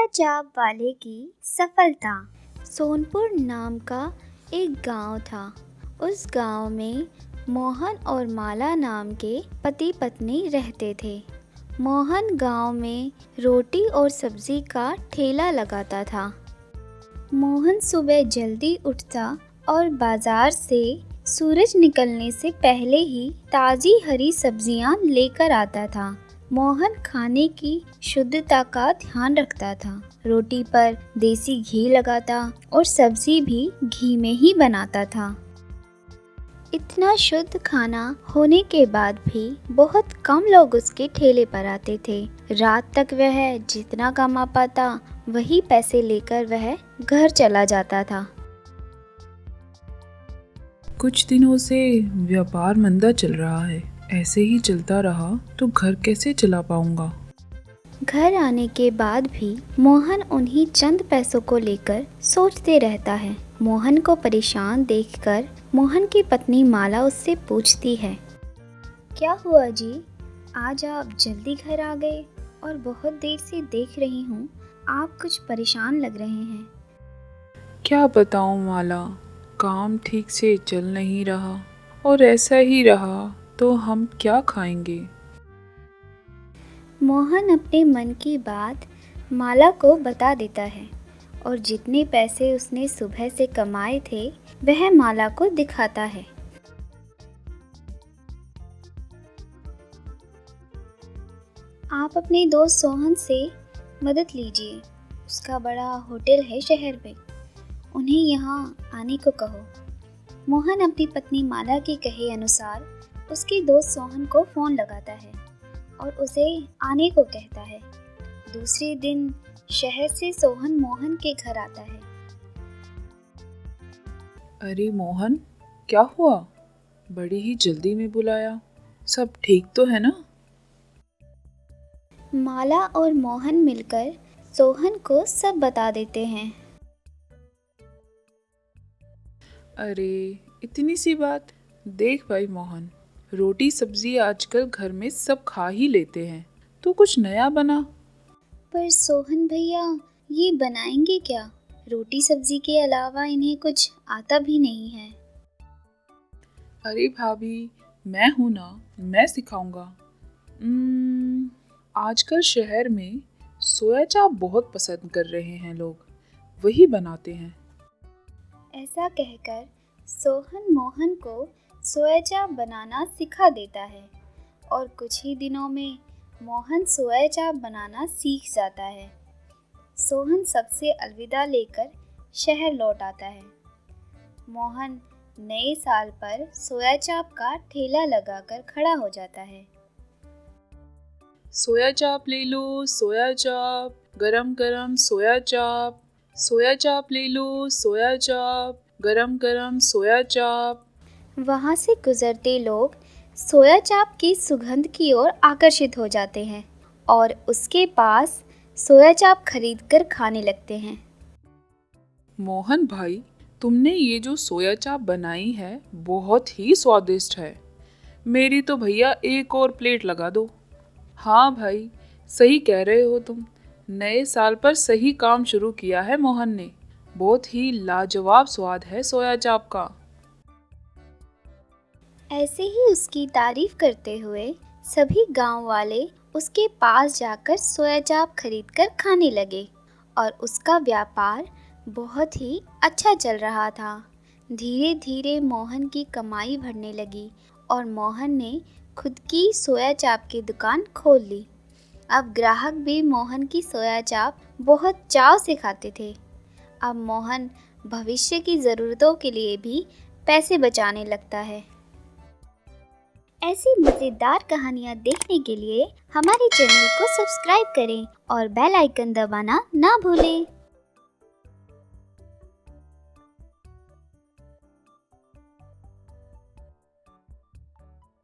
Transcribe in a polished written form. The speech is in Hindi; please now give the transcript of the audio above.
सोया चाप वाले की सफलता। सोनपुर नाम का एक गांव था। उस गांव में मोहन और माला नाम के पति पत्नी रहते थे। मोहन गांव में रोटी और सब्जी का ठेला लगाता था। मोहन सुबह जल्दी उठता और बाजार से सूरज निकलने से पहले ही ताज़ी हरी सब्जियां लेकर आता था। मोहन खाने की शुद्धता का ध्यान रखता था। रोटी पर देसी घी लगाता और सब्जी भी घी में ही बनाता था। इतना शुद्ध खाना होने के बाद भी बहुत कम लोग उसके ठेले पर आते थे। रात तक वह जितना कमा पाता वही पैसे लेकर वह घर चला जाता था। कुछ दिनों से व्यापार मंदा चल रहा है। ऐसे ही चलता रहा तो घर कैसे चला पाऊंगा। घर आने के बाद भी मोहन उन्हीं चंद पैसों को लेकर सोचते रहता है। मोहन को परेशान देखकर मोहन की पत्नी माला उससे पूछती है, क्या हुआ जी, आज आप जल्दी घर आ गए और बहुत देर से देख रही हूँ आप कुछ परेशान लग रहे हैं। क्या बताऊं माला, काम ठीक से चल नहीं रहा और ऐसा ही रहा तो हम क्या खाएंगे। मोहन अपने मन की बात माला को बता देता है और जितने पैसे उसने सुबह से कमाए थे वह माला को दिखाता है। आप अपने दोस्त सोहन से मदद लीजिए, उसका बड़ा होटल है शहर में, उन्हें यहाँ आने को कहो। मोहन अपनी पत्नी माला के कहे अनुसार उसके दोस्त सोहन को फ़ोन लगाता है और उसे आने को कहता है। दूसरे दिन शहर से सोहन मोहन के घर आता है। अरे मोहन, क्या हुआ, बड़ी ही जल्दी में बुलाया, सब ठीक तो है ना। माला और मोहन मिलकर सोहन को सब बता देते हैं। अरे इतनी सी बात। देख भाई मोहन, रोटी सब्जी आजकल घर में सब खा ही लेते हैं, तो कुछ नया बना। पर सोहन भैया ये बनाएंगे क्या? रोटी सब्जी के अलावा इन्हें कुछ आता भी नहीं है। अरे भाभी, मैं हूँ ना, मैं सिखाऊंगा। आजकल शहर में सोया चाप बहुत पसंद कर रहे हैं लोग, वही बनाते हैं। ऐसा कहकर सोहन मोहन को सोया चाप बनाना सिखा देता है और कुछ ही दिनों में मोहन सोया चाप बनाना सीख जाता है। सोहन सबसे अलविदा लेकर शहर लौट आता है। मोहन नए साल पर सोया चाप का ठेला लगाकर खड़ा हो जाता है। सोया चाप ले लो, सोया चाप, गरम गरम सोया चाप, सोया चाप ले लो, सोया चाप, गरम गरम सोया चाप। वहाँ से गुजरते लोग सोया चाप की सुगंध की ओर आकर्षित हो जाते हैं और उसके पास सोया चाप खरीदकर खाने लगते हैं। मोहन भाई, तुमने ये जो सोया चाप बनाई है बहुत ही स्वादिष्ट है। मेरी तो भैया एक और प्लेट लगा दो। हाँ भाई, सही कह रहे हो तुम। नए साल पर सही काम शुरू किया है मोहन ने। बहुत ही लाजवाब स्वाद है सोया चाप का। ऐसे ही उसकी तारीफ करते हुए सभी गांव वाले उसके पास जाकर सोया चाप खरीदकर खाने लगे और उसका व्यापार बहुत ही अच्छा चल रहा था। धीरे धीरे मोहन की कमाई बढ़ने लगी और मोहन ने खुद की सोया चाप की दुकान खोल ली। अब ग्राहक भी मोहन की सोया चाप बहुत चाव से खाते थे। अब मोहन भविष्य की ज़रूरतों के लिए भी पैसे बचाने लगता है। ऐसी मज़ेदार कहानियाँ देखने के लिए हमारे चैनल को सब्सक्राइब करें और बेल आइकन दबाना ना भूलें।